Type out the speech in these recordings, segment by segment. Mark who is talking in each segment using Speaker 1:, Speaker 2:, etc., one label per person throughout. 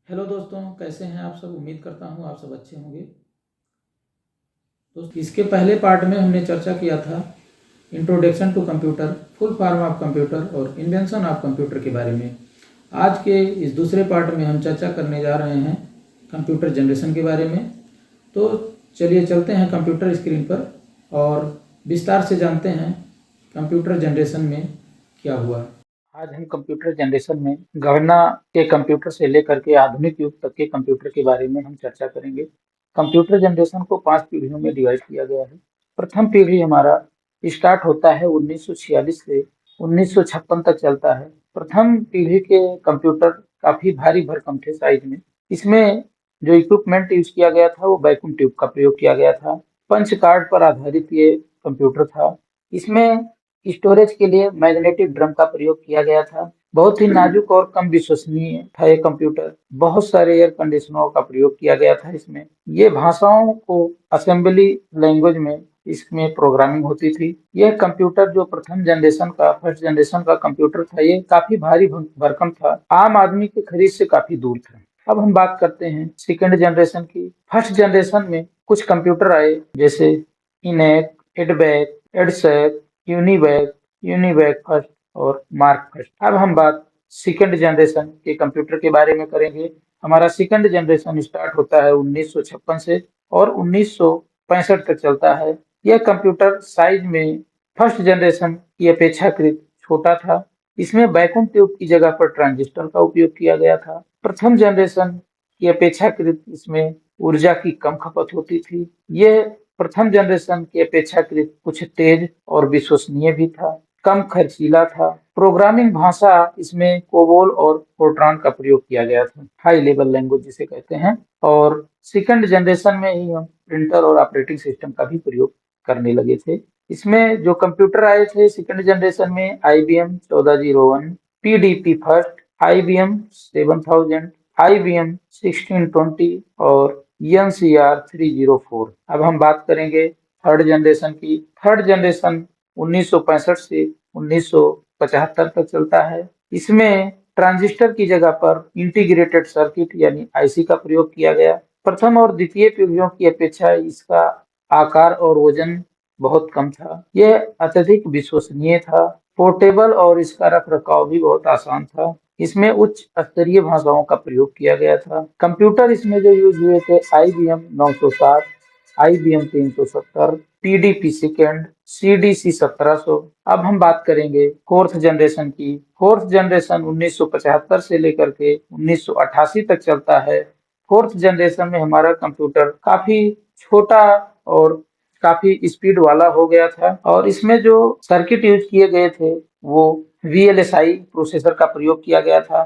Speaker 1: Hello दोस्तों, कैसे हैं आप सब। उम्मीद करता हूँ आप सब अच्छे होंगे। दोस्तों, इसके पहले पार्ट में हमने चर्चा किया था introduction to computer, full form of computer और इन्वेंशन ऑफ कंप्यूटर के बारे में। आज के इस दूसरे पार्ट में हम चर्चा करने जा रहे हैं कंप्यूटर जनरेशन के बारे में। तो चलिए चलते हैं कंप्यूटर स्क्रीन पर और विस्तार से जानते हैं कंप्यूटर जनरेशन में क्या हुआ। आज हम कंप्यूटर जनरेशन में गणना के कंप्यूटर से लेकर के आधुनिक युग तक के कंप्यूटर के बारे में हम चर्चा करेंगे। कंप्यूटर जनरेशन को 5 पीढ़ियों में डिवाइड किया गया है। प्रथम पीढ़ी हमारा स्टार्ट होता है 1946 से 1956 तक चलता है। प्रथम पीढ़ी के कंप्यूटर काफी भारी भरकम थे साइज में। इसमें जो इक्विपमेंट यूज किया गया था वो वैक्यूम ट्यूब का प्रयोग किया गया था। पंच कार्ड पर आधारित ये कंप्यूटर था। इसमें स्टोरेज के लिए मैग्नेटिक ड्रम का प्रयोग किया गया था। बहुत ही नाजुक और कम विश्वसनीय था ये कंप्यूटर। बहुत सारे एयर कंडीशनरों का प्रयोग किया गया था इसमें। ये भाषाओं को असेंबली लैंग्वेज में इसमें प्रोग्रामिंग होती थी। यह कंप्यूटर जो प्रथम जनरेशन का फर्स्ट जनरेशन का कंप्यूटर था, ये काफी भारी भरकम था। आम आदमी के खरीद से काफी दूर था। अब हम बात करते हैं सेकेंड जनरेशन की। फर्स्ट जनरेशन में कुछ कंप्यूटर आए, जैसे ENIAC, add back, EDSAC, UNIVAC, UNIVAC first और मार्क फर्स्ट। अब हम बात सेकंड जनरेशन के कंप्यूटर के बारे में करेंगे। हमारा सेकंड जनरेशन स्टार्ट होता है 1956 से और 1965 तक चलता है। यह कंप्यूटर साइज में फर्स्ट जनरेशन की अपेक्षाकृत छोटा था। इसमें वैक्यूम ट्यूब की जगह पर ट्रांजिस्टर का उपयोग किया गया था। प्रथम जनरेशन की अपेक्षाकृत इसमें ऊर्जा की कम खपत होती थी। यह प्रथम जनरेशन की अपेक्षाकृत कुछ तेज और विश्वसनीय भी था, कम खर्चीला था। प्रोग्रामिंग भाषा इसमें कोबोल और फोर्ट्रान का प्रयोग किया गया था, हाई लेवल लैंग्वेज जिसे कहते हैं। और सेकंड जनरेशन में ही हम प्रिंटर और ऑपरेटिंग सिस्टम का भी प्रयोग करने लगे थे। इसमें जो कंप्यूटर आए थे सेकंड जनरेशन में IBM 1401, PDP first, IBM 7000, IBM 1620 और ENCR 304। अब हम बात करेंगे थर्ड जनरेशन की। थर्ड जनरेशन 1965 से 1975 तक चलता है। इसमें ट्रांजिस्टर की जगह पर इंटीग्रेटेड सर्किट यानी IC का प्रयोग किया गया। प्रथम और द्वितीय पीढ़ियों की अपेक्षा इसका आकार और वजन बहुत कम था। यह अत्यधिक विश्वसनीय था, पोर्टेबल और इसका रख रखाव भी बहुत आसान था। इसमें उच्च स्तरीय भाषाओं का प्रयोग किया गया था। कंप्यूटर इसमें जो यूज हुए थे IBM 960, IBM 370, PDP second, CDC 1700। अब हम बात करेंगे फोर्थ जनरेशन की। फोर्थ जनरेशन 1975 से लेकर के 1988 तक चलता है। फोर्थ जनरेशन में हमारा कंप्यूटर काफी छोटा और काफी स्पीड वाला हो गया था और इसमें जो सर्किट यूज किए गए थे वो VLSI प्रोसेसर का प्रयोग किया गया था।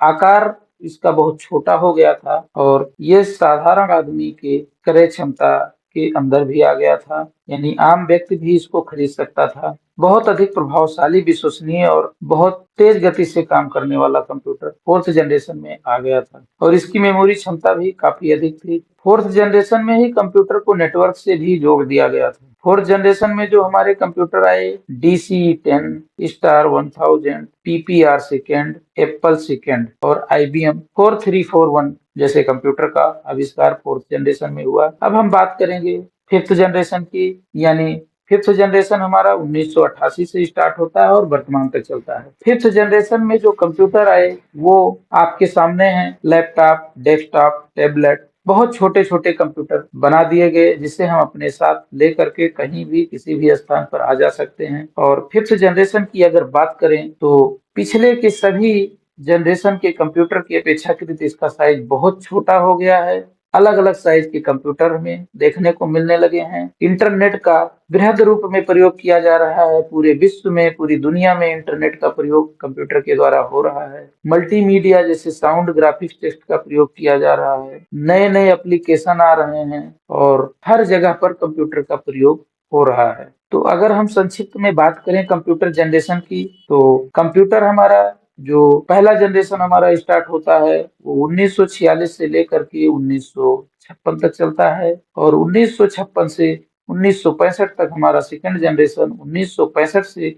Speaker 1: आकार इसका बहुत छोटा हो गया था और ये साधारण आदमी के क्रय क्षमता के अंदर भी आ गया था, यानी आम व्यक्ति भी इसको खरीद सकता था। बहुत अधिक प्रभावशाली, विश्वसनीय और बहुत तेज गति से काम करने वाला कंप्यूटर फोर्थ जनरेशन में आ गया था और इसकी मेमोरी क्षमता भी काफी अधिक थी। फोर्थ जनरेशन में ही कंप्यूटर को नेटवर्क से भी जोड़ दिया गया था। फोर्थ जनरेशन में जो हमारे कंप्यूटर आए DC-10, star 1000, PPR second, Apple second और IBM 4341 जैसे कंप्यूटर का आविष्कार फोर्थ जनरेशन में हुआ। अब हम बात करेंगे फिफ्थ जनरेशन की, यानी फिफ्थ जनरेशन हमारा 1988 से स्टार्ट होता है और वर्तमान तक चलता है। फिफ्थ जनरेशन में जो कंप्यूटर आए वो आपके सामने हैं। लैपटॉप, डेस्कटॉप, टैबलेट, बहुत छोटे छोटे कंप्यूटर बना दिए गए जिसे हम अपने साथ लेकर के कहीं भी किसी भी स्थान पर आ जा सकते हैं। और फिफ्थ जनरेशन की अगर बात करें तो पिछले के सभी जनरेशन के कंप्यूटर की अपेक्षाकृत इसका साइज बहुत छोटा हो गया है। अलग अलग साइज के कंप्यूटर हमें देखने को मिलने लगे हैं। इंटरनेट का बृहद रूप में प्रयोग किया जा रहा है। पूरे विश्व में, पूरी दुनिया में इंटरनेट का प्रयोग कंप्यूटर के द्वारा हो रहा है। मल्टीमीडिया जैसे साउंड, ग्राफिक्स, टेक्स्ट का प्रयोग किया जा रहा है। नए नए एप्लीकेशन आ रहे हैं और हर जगह पर कंप्यूटर का प्रयोग हो रहा है। तो अगर हम संक्षिप्त में बात करें कंप्यूटर जनरेशन की, तो कंप्यूटर हमारा जो पहला जनरेशन हमारा स्टार्ट होता है वो 1946 से लेकर के 1956 तक चलता है और 1956 से 1965 तक हमारा सेकंड जनरेशन, 1965 से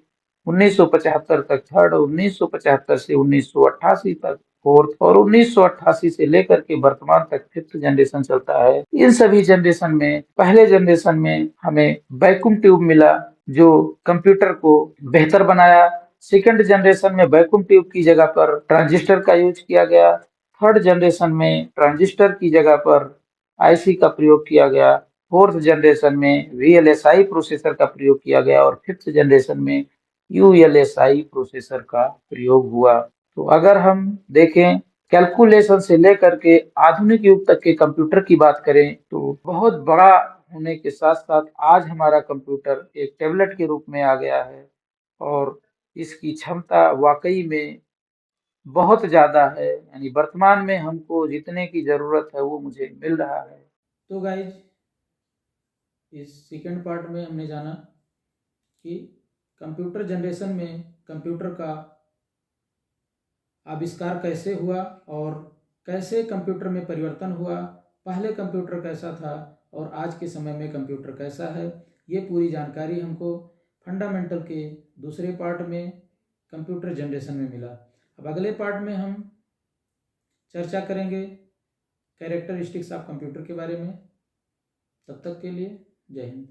Speaker 1: 1975 तक थर्ड और 1975 से 1988 तक फोर्थ और 1988 से लेकर के वर्तमान तक फिफ्थ जनरेशन चलता है। इन सभी जनरेशन में पहले जनरेशन में हमें वैक्यूम ट्यूब मिला जो कंप्यूटर को बेहतर बनाया। सेकंड जनरेशन में वैक्यूम ट्यूब की जगह पर ट्रांजिस्टर का यूज किया गया। थर्ड जनरेशन में ट्रांजिस्टर की जगह पर आईसी का प्रयोग किया गया। फोर्थ जनरेशन में वीएलएसआई प्रोसेसर का प्रयोग किया गया और फिफ्थ जनरेशन में यूएलएसआई प्रोसेसर का प्रयोग हुआ। तो अगर हम देखें कैलकुलेशन से लेकर के आधुनिक युग तक के कंप्यूटर की बात करें तो बहुत बड़ा होने के साथ साथ आज हमारा कंप्यूटर एक टैबलेट के रूप में आ गया है और इसकी क्षमता वाकई में बहुत ज्यादा है। यानी वर्तमान में हमको जितने की जरूरत है वो मुझे मिल रहा है। तो गाइज इस सेकंड पार्ट में हमने जाना कि कंप्यूटर जनरेशन में कंप्यूटर का आविष्कार कैसे हुआ और कैसे कंप्यूटर में परिवर्तन हुआ, पहले कंप्यूटर कैसा था और आज के समय में कंप्यूटर कैसा है। ये पूरी जानकारी हमको फंडामेंटल के दूसरे पार्ट में कंप्यूटर जनरेशन में मिला। अब अगले पार्ट में हम चर्चा करेंगे कैरेक्टरिस्टिक्स ऑफ कंप्यूटर के बारे में। तब तक के लिए जय हिंद।